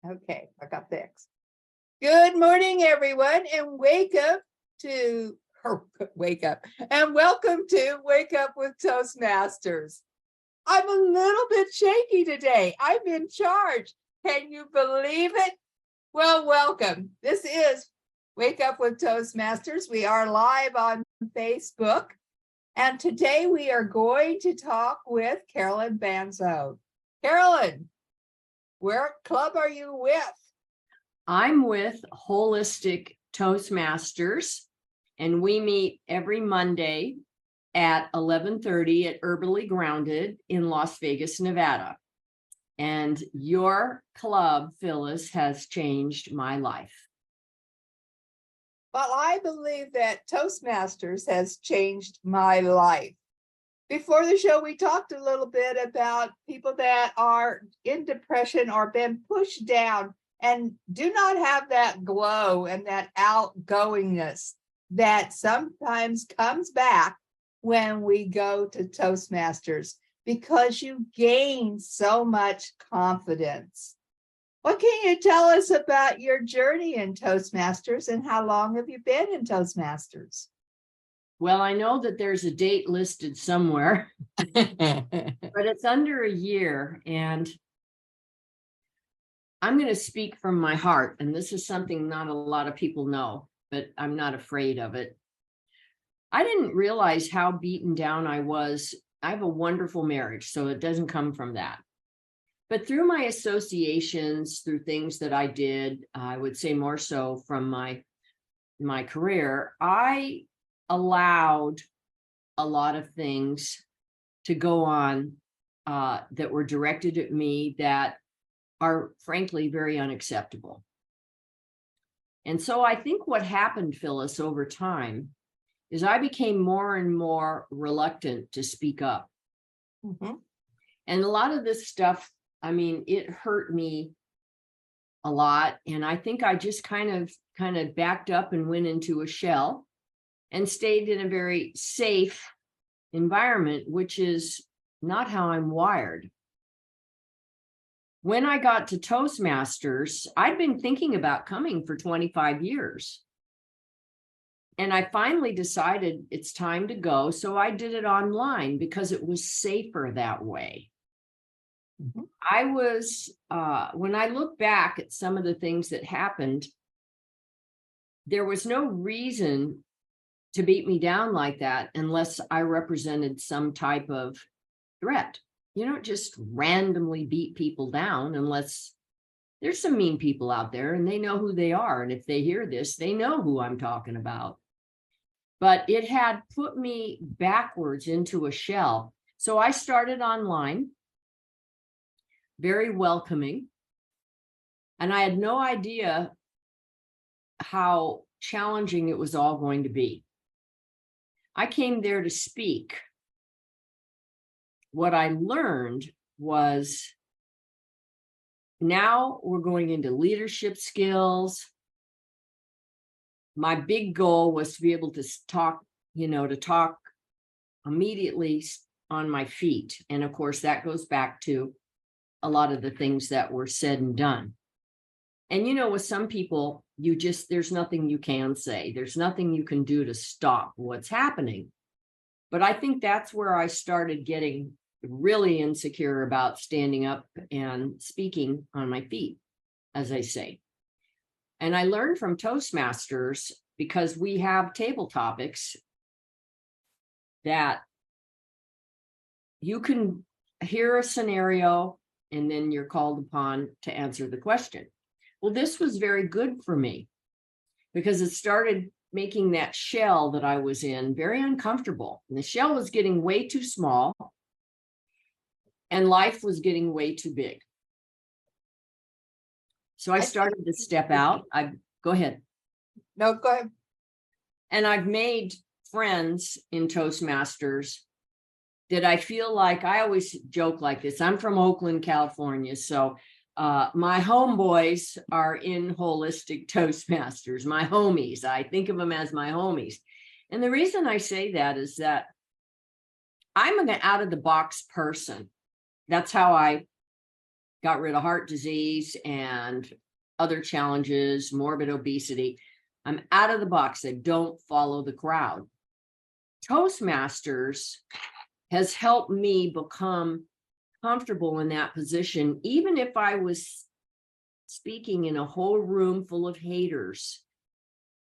Okay, I got fixed. Good morning, everyone, and welcome to Wake Up with Toastmasters. I'm a little bit shaky today. I'm in charge. Can you believe it? Well, welcome. This is Wake Up with Toastmasters. We are live on Facebook, and today we are going to talk with Carolyn Vanzlow. Carolyn, what club are you with? I'm with Holistic Toastmasters, and we meet every Monday at 11:30 at Herbally Grounded in Las Vegas, Nevada. And your club, Phyllis, has changed my life. Well, I believe that Toastmasters has changed my life. Before the show, we talked a little bit about people that are in depression or been pushed down and do not have that glow and that outgoingness that sometimes comes back when we go to Toastmasters, because you gain so much confidence. What can you tell us about your journey in Toastmasters, and how long have you been in Toastmasters? Well, I know that there's a date listed somewhere, but it's under a year, and I'm going to speak from my heart, and this is something not a lot of people know, but I'm not afraid of it. I didn't realize how beaten down I was. I have a wonderful marriage, so it doesn't come from that. But through my associations, through things that I did, I would say more so from my career, I allowed a lot of things to go on that were directed at me that are frankly very unacceptable. And so I think what happened, Phyllis, over time is I became more and more reluctant to speak up. Mm-hmm. And a lot of this stuff, I mean, it hurt me a lot. And I think I just kind of backed up and went into a shell and stayed in a very safe environment, which is not how I'm wired. When I got to Toastmasters, I'd been thinking about coming for 25 years. And I finally decided it's time to go. So I did it online because it was safer that way. Mm-hmm. I was, when I look back at some of the things that happened, there was no reason to beat me down like that unless I represented some type of threat. You don't just randomly beat people down unless there's some mean people out there and they know who they are. And if they hear this, they know who I'm talking about. But it had put me backwards into a shell. So I started online, very welcoming. And I had no idea how challenging it was all going to be. I came there to speak. What I learned was now we're going into leadership skills. My big goal was to be able to talk immediately on my feet. And of course, that goes back to a lot of the things that were said and done. And, with some people, there's nothing you can say. There's nothing you can do to stop what's happening. But I think that's where I started getting really insecure about standing up and speaking on my feet, as I say. And I learned from Toastmasters, because we have table topics, that you can hear a scenario and then you're called upon to answer the question. Well, this was very good for me because it started making that shell that I was in very uncomfortable. And the shell was getting way too small and life was getting way too big. So I started to step out. Go ahead. No, go ahead. And I've made friends in Toastmasters that I feel like, I always joke like this. I'm from Oakland, California. So my homeboys are in Holistic Toastmasters, my homies. I think of them as my homies. And the reason I say that is that I'm an out of the box person. That's how I got rid of heart disease and other challenges, morbid obesity. I'm out of the box. I don't follow the crowd. Toastmasters has helped me become comfortable in that position, even if I was speaking in a whole room full of haters.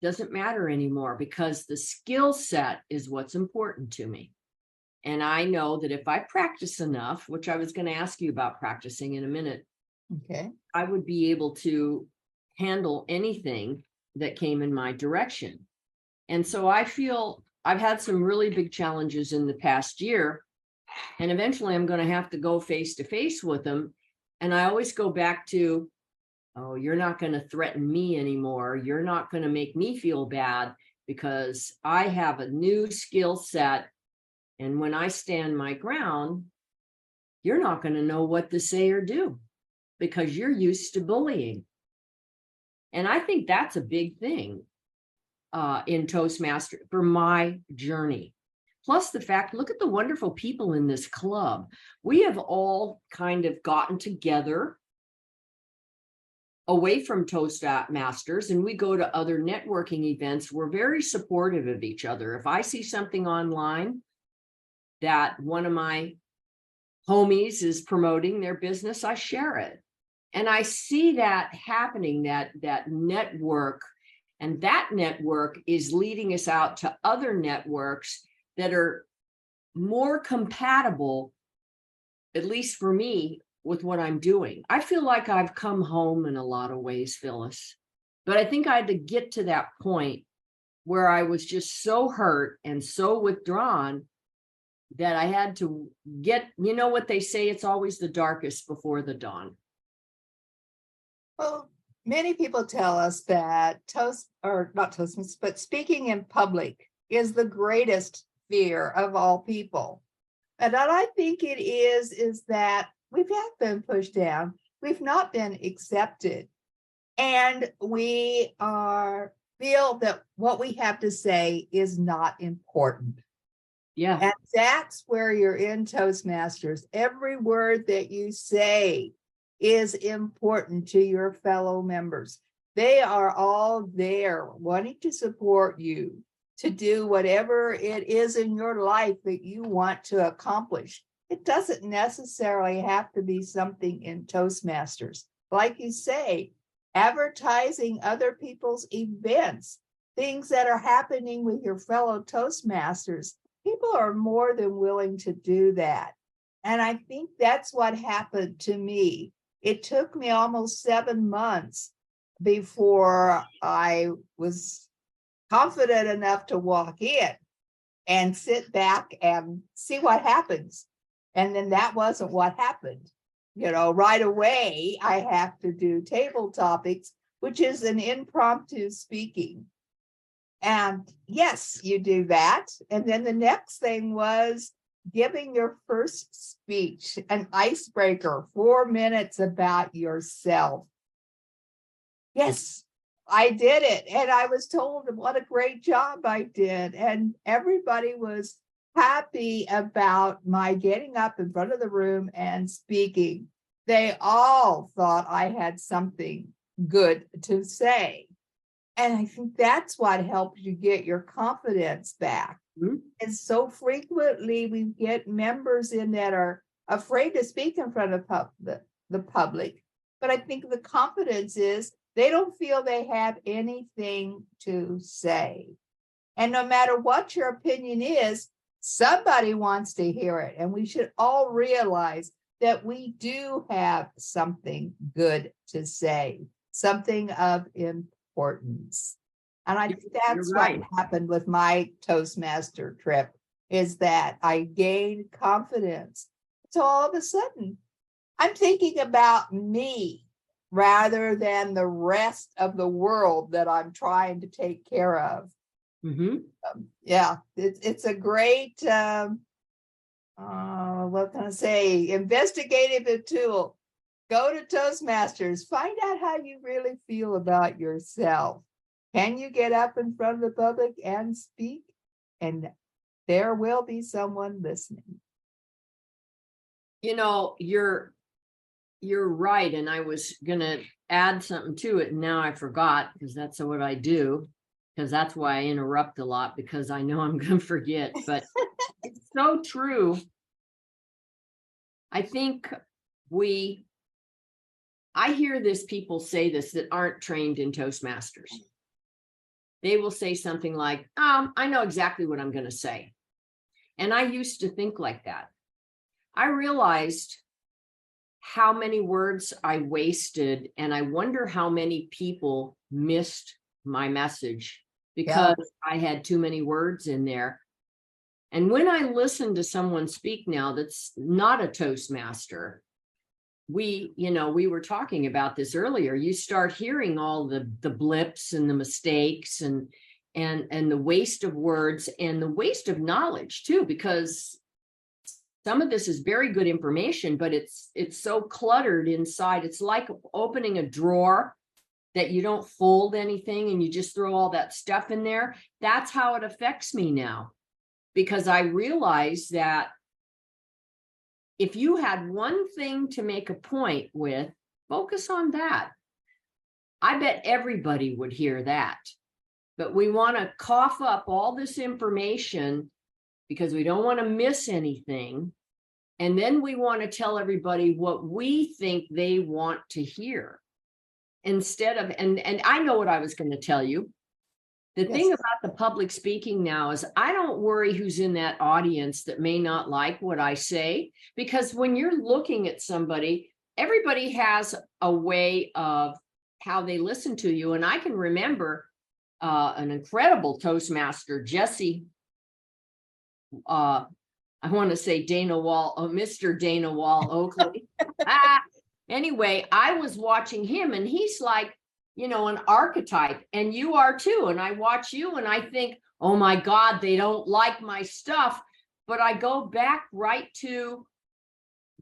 Doesn't matter anymore, because the skill set is what's important to me. And I know that if I practice enough, which I was going to ask you about practicing in a minute, Okay. I would be able to handle anything that came in my direction. And so I feel I've had some really big challenges in the past year, and eventually I'm going to have to go face to face with them. And I always go back to, oh, you're not going to threaten me anymore. You're not going to make me feel bad, because I have a new skill set. And when I stand my ground, you're not going to know what to say or do, because you're used to bullying. And I think that's a big thing in Toastmasters for my journey. Plus the fact, look at the wonderful people in this club. We have all kind of gotten together away from Toastmasters, and we go to other networking events. We're very supportive of each other. If I see something online that one of my homies is promoting their business, I share it. And I see that happening, that network, and that network is leading us out to other networks that are more compatible, at least for me, with what I'm doing. I feel like I've come home in a lot of ways, Phyllis, but I think I had to get to that point where I was just so hurt and so withdrawn that I had to get, you know what they say, it's always the darkest before the dawn. Well, many people tell us that not Toastmasters, but speaking in public is the greatest fear of all people. And what I think it is that we have been pushed down. We've not been accepted. And we feel that what we have to say is not important. Yeah. And that's where you're in Toastmasters. Every word that you say is important to your fellow members. They are all there wanting to support you to do whatever it is in your life that you want to accomplish. It doesn't necessarily have to be something in Toastmasters. Like you say, advertising other people's events, things that are happening with your fellow Toastmasters. People are more than willing to do that. And I think that's what happened to me. It took me almost 7 months before I was confident enough to walk in and sit back and see what happens. And then that wasn't what happened. You know, right away, I have to do table topics, which is an impromptu speaking. And yes, you do that. And then the next thing was giving your first speech, an icebreaker, 4 minutes about yourself. Yes, I did it. And I was told what a great job I did. And everybody was happy about my getting up in front of the room and speaking. They all thought I had something good to say. And I think that's what helps you get your confidence back. Mm-hmm. And so frequently we get members in that are afraid to speak in front of the public. But I think the confidence is they don't feel they have anything to say. And no matter what your opinion is, somebody wants to hear it. And we should all realize that we do have something good to say, something of importance. And I think that's right. what happened with my Toastmaster trip, is that I gained confidence. So all of a sudden, I'm thinking about me rather than the rest of the world that I'm trying to take care of. Mm-hmm. Yeah, it's a great, what can I say, investigative tool. Go to Toastmasters, find out how you really feel about yourself. Can you get up in front of the public and speak? And there will be someone listening. You know, you're right. And I was going to add something to it. And now I forgot, because that's what I do. Because that's why I interrupt a lot, because I know I'm going to forget. But it's so true. I think I hear this, people say this that aren't trained in Toastmasters. They will say something like, I know exactly what I'm going to say. And I used to think like that. I realized how many words I wasted, and I wonder how many people missed my message because I had too many words in there. And when I listen to someone speak now that's not a Toastmaster, we were talking about this earlier. You start hearing all the blips and the mistakes and the waste of words and the waste of knowledge too, because some of this is very good information, but it's so cluttered inside. It's like opening a drawer that you don't fold anything and you just throw all that stuff in there. That's how it affects me now, because I realize that if you had one thing to make a point with, focus on that. I bet everybody would hear that. But we want to cough up all this information because we don't want to miss anything. And then we want to tell everybody what we think they want to hear. Instead of, and I know what I was going to tell you. The thing about the public speaking now is I don't worry who's in that audience that may not like what I say, because when you're looking at somebody, everybody has a way of how they listen to you. And I can remember an incredible Toastmaster, Jesse, I want to say Mr. Dana Wall Oakley. Anyway, I was watching him and he's like, an archetype, and you are too. And I watch you and I think, oh my God, they don't like my stuff. But I go back right to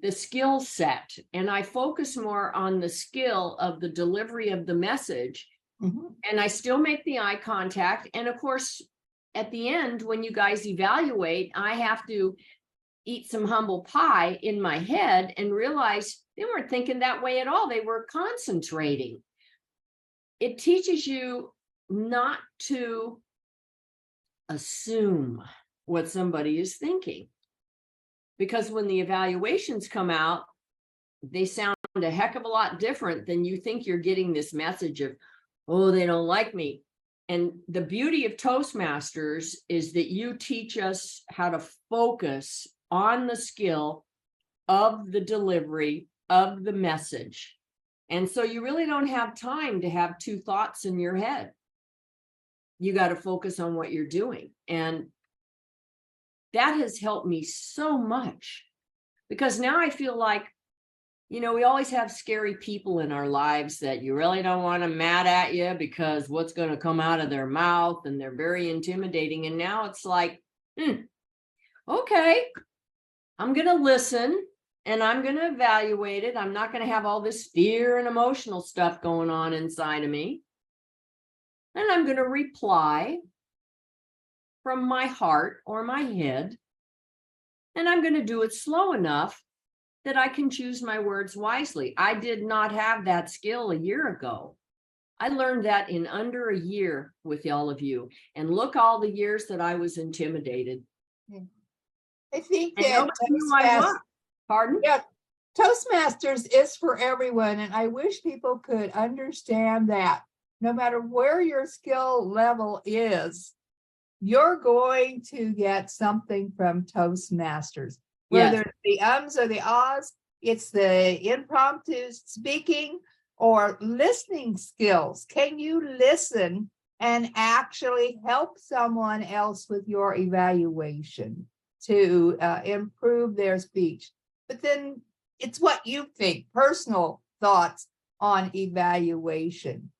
the skill set and I focus more on the skill of the delivery of the message. Mm-hmm. And I still make the eye contact. And of course, at the end, when you guys evaluate, I have to eat some humble pie in my head and realize they weren't thinking that way at all. They were concentrating. It teaches you not to assume what somebody is thinking, because when the evaluations come out, they sound a heck of a lot different than you think you're getting this message of, oh, they don't like me. And the beauty of Toastmasters is that you teach us how to focus on the skill of the delivery of the message. And so you really don't have time to have two thoughts in your head. You got to focus on what you're doing. And that has helped me so much, because now I feel like, we always have scary people in our lives that you really don't want them mad at you because what's going to come out of their mouth, and they're very intimidating. And now it's like, okay, I'm going to listen and I'm going to evaluate it. I'm not going to have all this fear and emotional stuff going on inside of me. And I'm going to reply from my heart or my head. And I'm going to do it slow enough that I can choose my words wisely. I did not have that skill a year ago. I learned that in under a year with all of you. And look, all the years that I was intimidated. I think that Pardon? Yeah, Toastmasters is for everyone. And I wish people could understand that no matter where your skill level is, you're going to get something from Toastmasters. Whether it's the ums or the ahs, it's the impromptu speaking or listening skills. Can you listen and actually help someone else with your evaluation to improve their speech? But then it's what you think, personal thoughts on evaluation.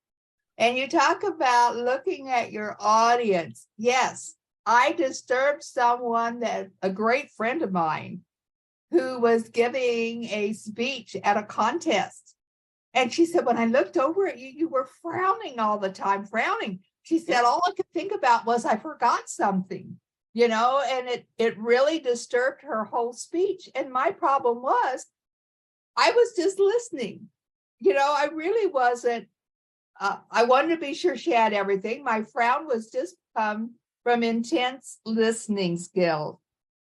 And you talk about looking at your audience. Yes, I disturbed someone, a great friend of mine, who was giving a speech at a contest. And she said, when I looked over at you, you were frowning all the time, frowning. She said, all I could think about was I forgot something, and it really disturbed her whole speech. And my problem was, I was just listening. I really wasn't. I wanted to be sure she had everything. My frown was just from intense listening skills.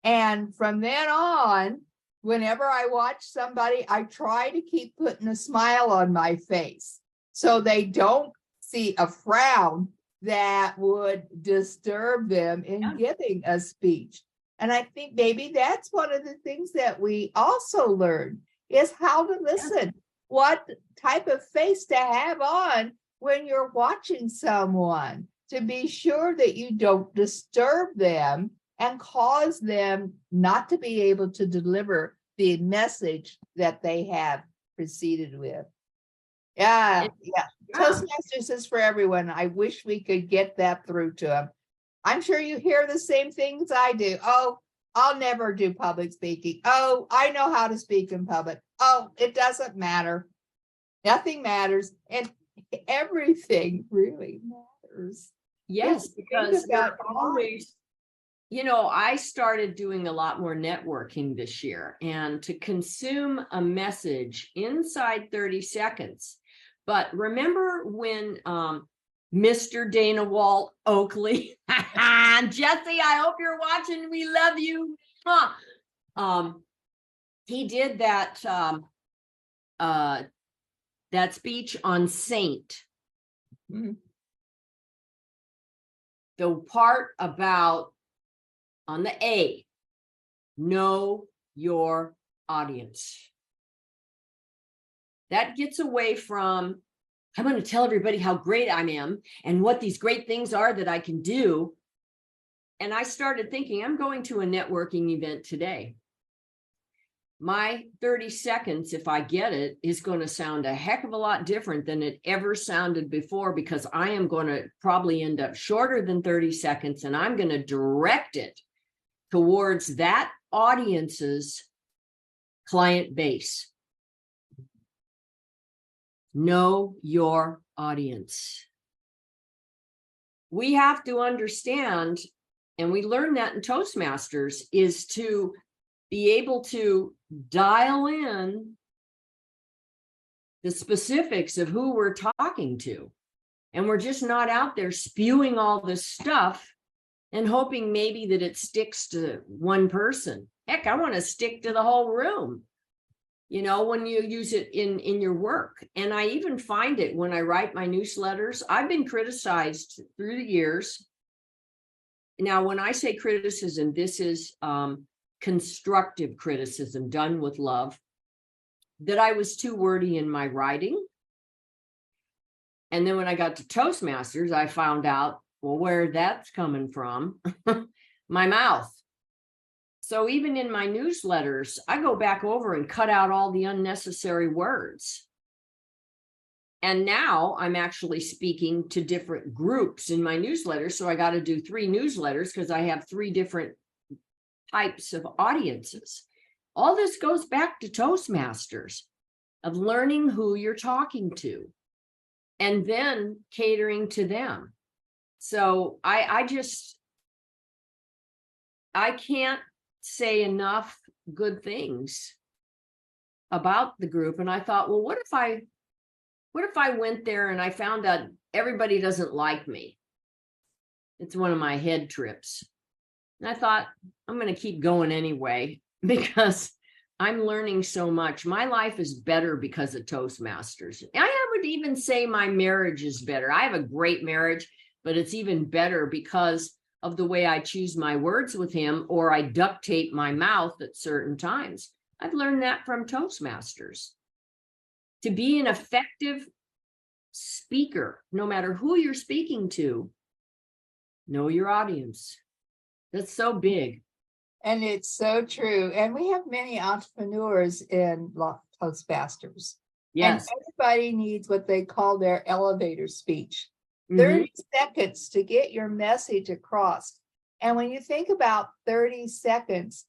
And from then on, whenever I watch somebody, I try to keep putting a smile on my face so they don't see a frown that would disturb them in giving a speech. And I think maybe that's one of the things that we also learn is how to listen, what type of face to have on when you're watching someone, to be sure that you don't disturb them and cause them not to be able to deliver the message that they have proceeded with. Yeah. Toastmasters is for everyone. I wish we could get that through to them. I'm sure you hear the same things I do. Oh, I'll never do public speaking. Oh, I know how to speak in public. Oh, it doesn't matter. Nothing matters. And everything really matters. Yes, because they're always, I started doing a lot more networking this year, and to consume a message inside 30 seconds. But remember when Mr. Dana Walt Oakley, Jesse, I hope you're watching. We love you. He did that that speech on Saint. Mm-hmm. The part about on the A, know your audience. That gets away from, I'm going to tell everybody how great I am and what these great things are that I can do. And I started thinking, I'm going to a networking event today. My 30 seconds, if I get it, is going to sound a heck of a lot different than it ever sounded before, because I am going to probably end up shorter than 30 seconds, and I'm going to direct it towards that audience's client base. Know your audience. We have to understand, and we learn that in Toastmasters, is to be able to dial in the specifics of who we're talking to. And we're just not out there spewing all this stuff and hoping maybe that it sticks to one person. Heck, I want to stick to the whole room, when you use it in your work. And I even find it when I write my newsletters. I've been criticized through the years. Now, when I say criticism, this is constructive criticism done with love, that I was too wordy in my writing. And then when I got to Toastmasters, I found out, well, where that's coming from, my mouth. So even in my newsletters, I go back over and cut out all the unnecessary words. And now I'm actually speaking to different groups in my newsletters. So I got to do 3 newsletters because I have 3 different types of audiences. All this goes back to Toastmasters, of learning who you're talking to and then catering to them. So I can't say enough good things about the group. And I thought, well, what if I went there and I found out everybody doesn't like me? It's one of my head trips. And I thought, I'm going to keep going anyway, because I'm learning so much. My life is better because of Toastmasters. I would even say my marriage is better. I have a great marriage, but it's even better because of the way I choose my words with him, or I duct tape my mouth at certain times. I've learned that from Toastmasters. To be an effective speaker, no matter who you're speaking to, know your audience. That's so big. And it's so true. And we have many entrepreneurs in Toastmasters. Yes. And everybody needs what they call their elevator speech. 30 seconds to get your message across. And when you think about 30 seconds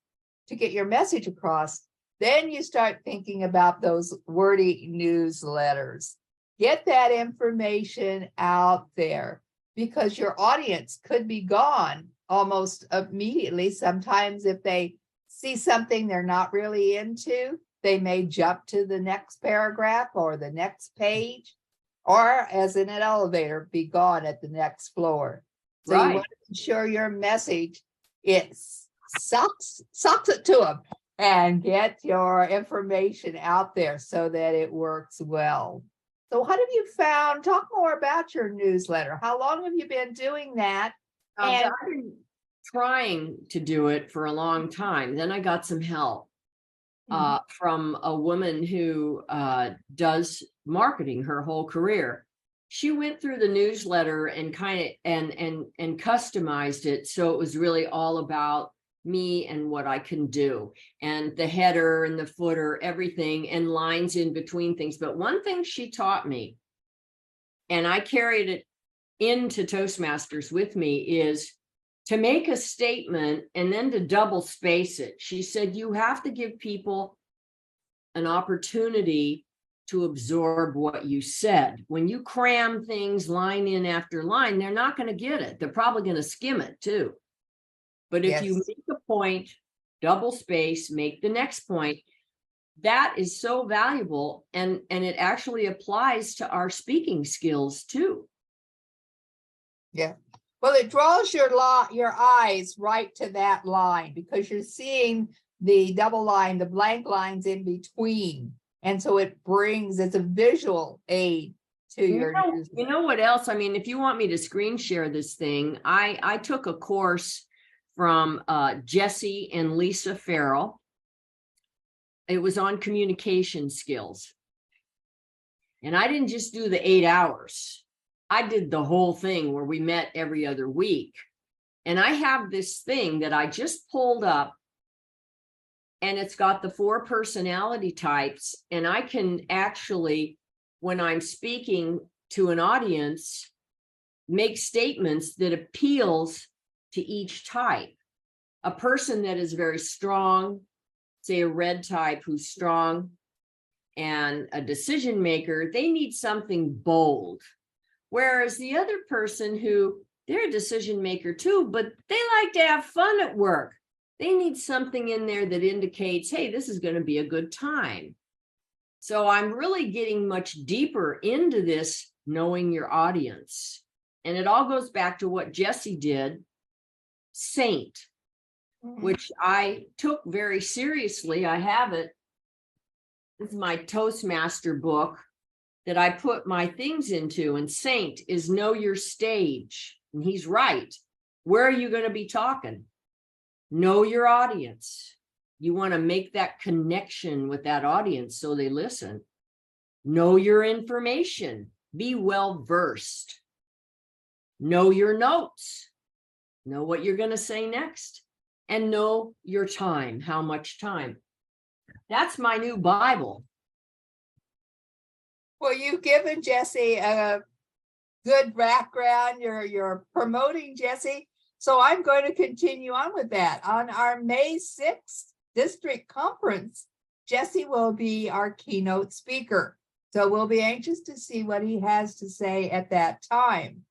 to get your message across, then you start thinking about those wordy newsletters. Get that information out there, because your audience could be gone almost immediately. Sometimes if they see something they're not really into, they may jump to the next paragraph or the next page, or as in an elevator, be gone at the next floor. So you want to ensure your message, it sucks it to them and get your information out there so that it works well. So what have you found? Talk more about your newsletter. How long have you been doing that? I've been trying to do it for a long time. Then I got some help from a woman who does marketing her whole career. She went through the newsletter and kind of and customized it so it was really all about me and what I can do, and the header and the footer, everything, and lines in between things. But one thing she taught me, and I carried it into Toastmasters with me, is to make a statement and then to double space it. She said, you have to give people an opportunity to absorb what you said. When you cram things line in after line, they're not going to get it. They're probably going to skim it too. But if you make a point, double space, make the next point, that is so valuable. And it actually applies to our speaking skills too. Yeah. Well, it draws your eyes right to that line because you're seeing the double line, the blank lines in between. And so it's a visual aid to your newsletter. You know what else? I mean, if you want me to screen share this thing, I took a course from Jesse and Lisa Farrell. It was on communication skills. And I didn't just do the 8 hours. I did the whole thing where we met every other week. And I have this thing that I just pulled up, and it's got the 4 personality types. And I can actually, when I'm speaking to an audience, make statements that appeals to each type. A person that is very strong, say a red type who's strong, and a decision maker, they need something bold. Whereas the other person who, they're a decision maker too, but they like to have fun at work. They need something in there that indicates, hey, this is going to be a good time. So I'm really getting much deeper into this, knowing your audience. And it all goes back to what Jesse did, Saint, which I took very seriously. I have it. This is my Toastmaster book that I put my things into. And Saint is know your stage. And he's right. Where are you going to be talking? Know your audience. You want to make that connection with that audience so they listen. Know your information. Be well versed. Know your notes. Know what you're going to say next. And know your time. How much time? That's my new Bible. Well, you've given Jesse a good background. You're promoting Jesse. So I'm going to continue on with that. On our May 6th district conference, Jesse will be our keynote speaker. So we'll be anxious to see what he has to say at that time.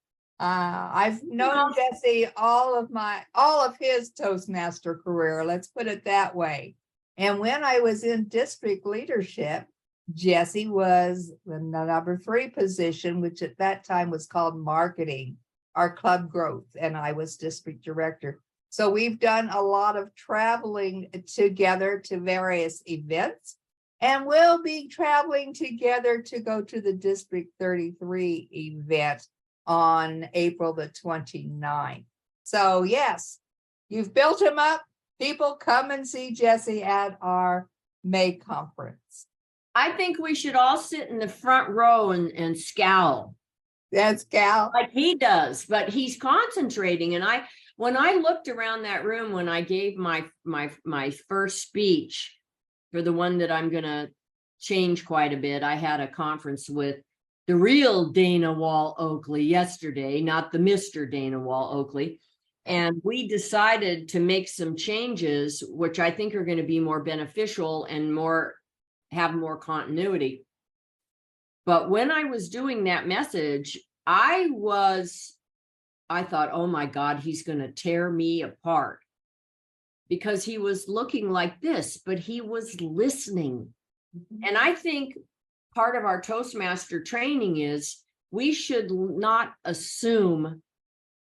I've known Jesse all of his Toastmaster career, let's put it that way. And when I was in district leadership, Jesse was the number 3 position, which at that time was called marketing, our club growth, and I was district director. So we've done a lot of traveling together to various events, and we'll be traveling together to go to the District 33 event on April the 29th. So yes, you've built him up. People come and see Jesse at our May conference. I think we should all sit in the front row and scowl. That's Cal. Like he does, but he's concentrating. And when I looked around that room, when I gave my first speech for the one that I'm going to change quite a bit, I had a conference with the real Dana Wall Oakley yesterday, not the Mr. Dana Wall Oakley. And we decided to make some changes, which I think are going to be more beneficial and have more continuity. But when I was doing that message, I thought, oh my God, he's going to tear me apart, because he was looking like this, but he was listening. And I think part of our Toastmaster training is we should not assume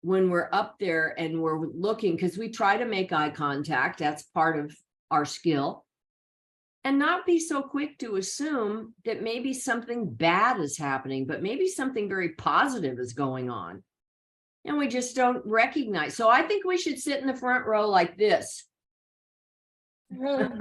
when we're up there and we're looking, because we try to make eye contact. That's part of our skill. And not be so quick to assume that maybe something bad is happening, but maybe something very positive is going on. And we just don't recognize. So I think we should sit in the front row like this. Well,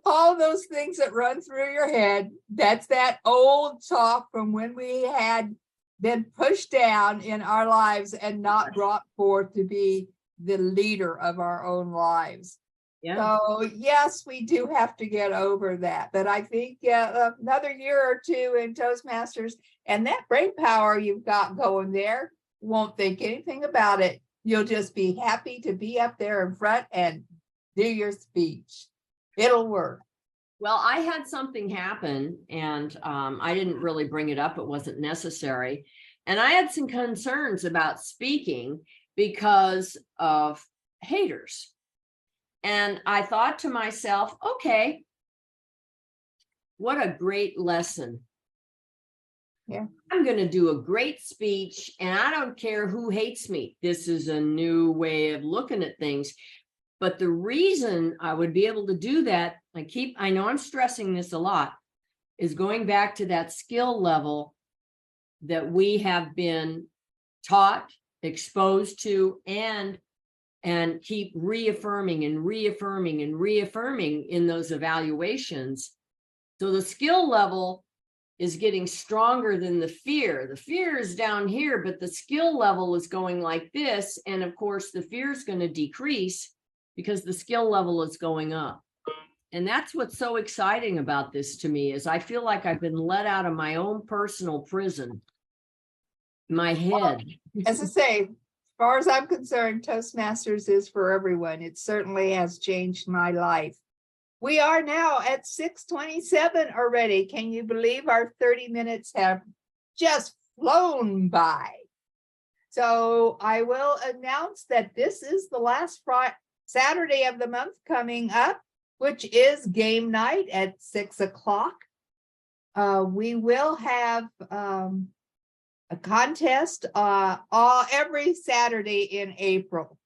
all those things that run through your head, that's that old talk from when we had been pushed down in our lives and not brought forth to be the leader of our own lives. Yeah. So yes, we do have to get over that. But I think another year or two in Toastmasters and that brain power you've got going there, won't think anything about it. You'll just be happy to be up there in front and do your speech. It'll work. Well, I had something happen and I didn't really bring it up. It wasn't necessary. And I had some concerns about speaking because of haters. And I thought to myself, okay, what a great lesson. Yeah. I'm going to do a great speech and I don't care who hates me. This is a new way of looking at things. But the reason I would be able to do that, I know I'm stressing this a lot, is going back to that skill level that we have been taught, exposed to, and keep reaffirming and reaffirming and reaffirming in those evaluations. So the skill level is getting stronger than the fear. The fear is down here, but the skill level is going like this. And of course, the fear is going to decrease because the skill level is going up. And that's what's so exciting about this to me is I feel like I've been let out of my own personal prison, my head. As I say, as far as I'm concerned, Toastmasters is for everyone. It certainly has changed my life. We are now at 6:27 already. Can you believe our 30 minutes have just flown by? So I will announce that this is the last Saturday of the month coming up, which is game night at 6 o'clock. We will have a contest every Saturday in April.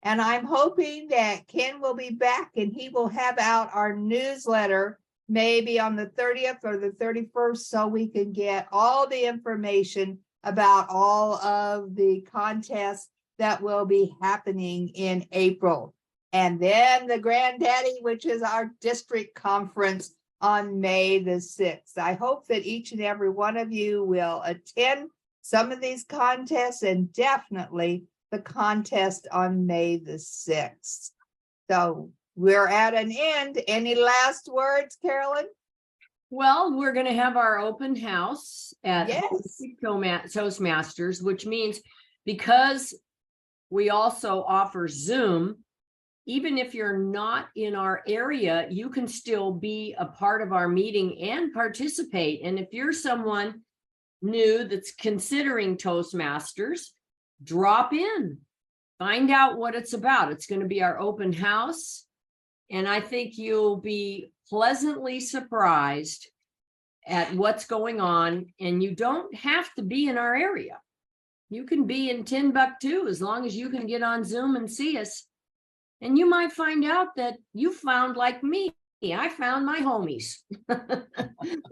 And I'm hoping that Ken will be back and he will have out our newsletter maybe on the 30th or the 31st so we can get all the information about all of the contests that will be happening in April. And then the Granddaddy, which is our district conference on May the 6th. I hope that each and every one of you will attend some of these contests and definitely the contest on May the 6th. So we're at an end. Any last words, Carolyn? Well, we're going to have our open house at Yes. Toastmasters, which means because we also offer Zoom, even if you're not in our area, you can still be a part of our meeting and participate. And if you're someone new that's considering Toastmasters, drop in, find out what it's about. It's going to be our open house. And I think you'll be pleasantly surprised at what's going on. And you don't have to be in our area. You can be in Timbuktu as long as you can get on Zoom and see us. And you might find out that you found, like me, I found my homies.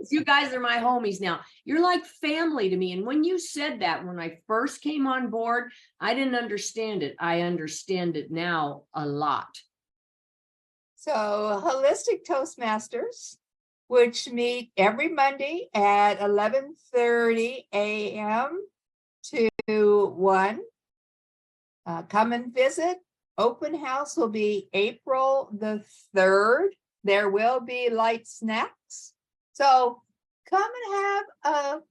You guys are my homies now. You're like family to me. And when you said that, when I first came on board, I didn't understand it. I understand it now a lot. So Holistic Toastmasters, which meet every Monday at 11:30 a.m. to 1. Come and visit. Open house will be April the 3rd. There will be light snacks. So come and have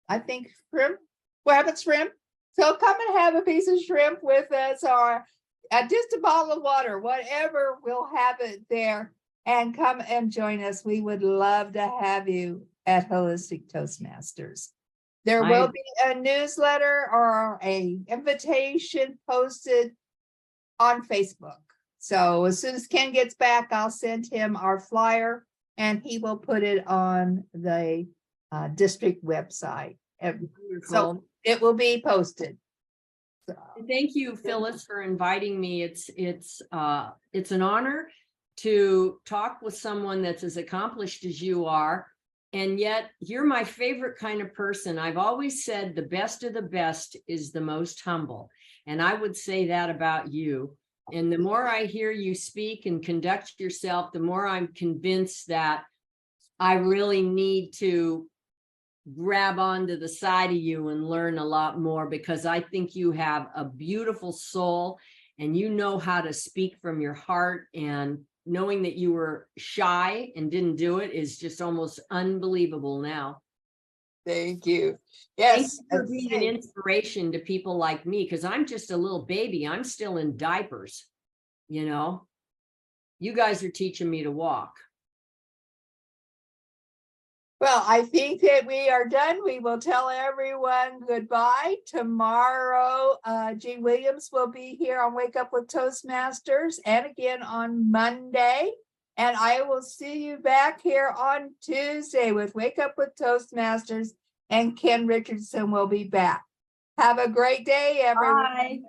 I think shrimp. We're having shrimp. So come and have a piece of shrimp with us or just a bottle of water, whatever, we'll have it there. And come and join us. We would love to have you at Holistic Toastmasters. There will be a newsletter or a invitation posted on Facebook. So as soon as Ken gets back, I'll send him our flyer and he will put it on the district website. So Wonderful. it will be posted. So, Thank you, Phyllis, for inviting me. It's an honor to talk with someone that's as accomplished as you are. And yet you're my favorite kind of person. I've always said the best of the best is the most humble. And I would say that about you. And the more I hear you speak and conduct yourself, the more I'm convinced that I really need to grab onto the side of you and learn a lot more, because I think you have a beautiful soul and you know how to speak from your heart, and knowing that you were shy and didn't do it is just almost unbelievable now. thank you. Thank Yes. you for being an inspiration to people like me, because I'm just a little baby. I'm still in diapers, you know. You guys are teaching me to walk. Well, I think that we are done. We will tell everyone goodbye. Tomorrow, G. Williams will be here on Wake Up with Toastmasters, and again on Monday. And I will see you back here on Tuesday with Wake Up with Toastmasters, and Ken Richardson will be back. Have a great day, everyone. Bye.